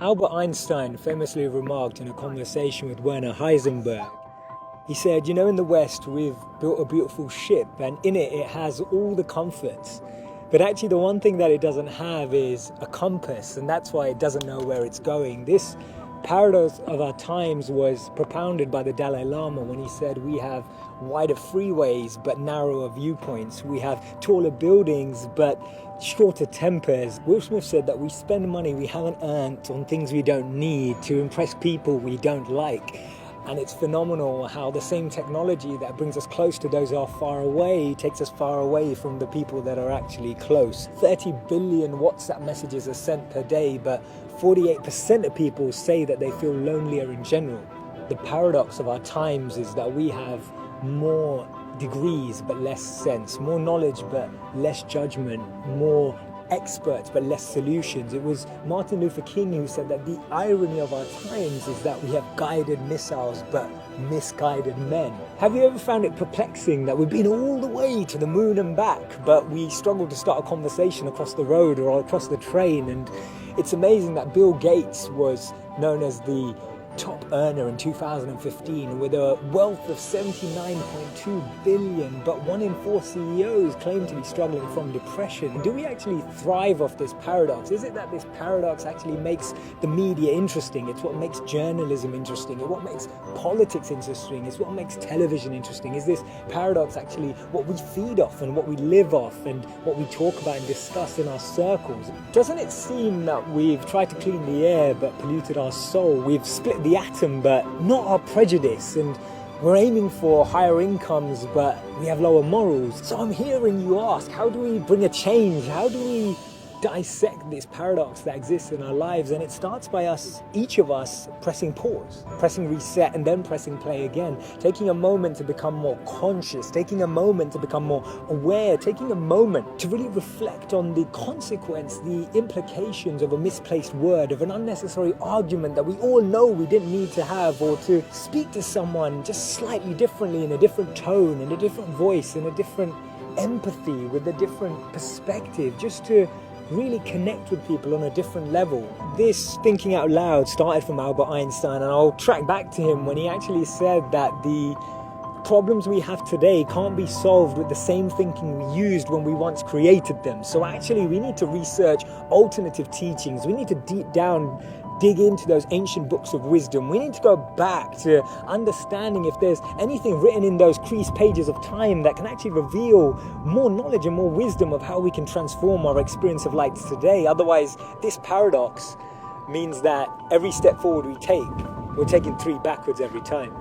Albert Einstein famously remarked in a conversation with Werner Heisenberg, he said, in the West we've built a beautiful ship and in it has all the comforts. But actually the one thing that it doesn't have is a compass, and that's why it doesn't know where it's going. This paradox of our times was propounded by the Dalai Lama when he said we have wider freeways but narrower viewpoints. We have taller buildings but shorter tempers. Will Smith said that we spend money we haven't earned on things we don't need to impress people we don't like. And it's phenomenal how the same technology that brings us close to those who are far away takes us far away from the people that are actually close. 30 billion WhatsApp messages are sent per day, but 48% of people say that they feel lonelier in general. The paradox of our times is that we have more degrees but less sense, more knowledge but less judgment, more experts but less solutions. It was Martin Luther King who said that the irony of our times is that we have guided missiles but misguided men. Have you ever found it perplexing that we've been all the way to the moon and back, but we struggle to start a conversation across the road or across the train? And it's amazing that Bill Gates was known as the top earner in 2015 with a wealth of 79.2 billion, but 1 in 4 CEOs claim to be struggling from depression. Do we actually thrive off this paradox? Is it that this paradox actually makes the media interesting? It's what makes journalism interesting. It's what makes politics interesting. It's what makes television interesting. Is this paradox actually what we feed off and what we live off and what we talk about and discuss in our circles? Doesn't it seem that we've tried to clean the air but polluted our soul? We've split the atom but not our prejudice, and we're aiming for higher incomes but we have lower morals. So I'm hearing you ask, how do we bring a change? How do we dissect this paradox that exists in our lives? And it starts by us, each of us, pressing pause, pressing reset, and then pressing play again, taking a moment to become more conscious, taking a moment to become more aware, taking a moment to really reflect on the consequence, the implications of a misplaced word, of an unnecessary argument that we all know we didn't need to have, or to speak to someone just slightly differently, in a different tone, in a different voice, in a different empathy, with a different perspective, just to really connect with people on a different level. This thinking out loud started from Albert Einstein, and I'll track back to him when he actually said that the problems we have today can't be solved with the same thinking we used when we once created them. So actually we need to research alternative teachings. We need to dig into those ancient books of wisdom. We need to go back to understanding if there's anything written in those creased pages of time that can actually reveal more knowledge and more wisdom of how we can transform our experience of life today. Otherwise, this paradox means that every step forward we take, we're taking 3 backwards every time.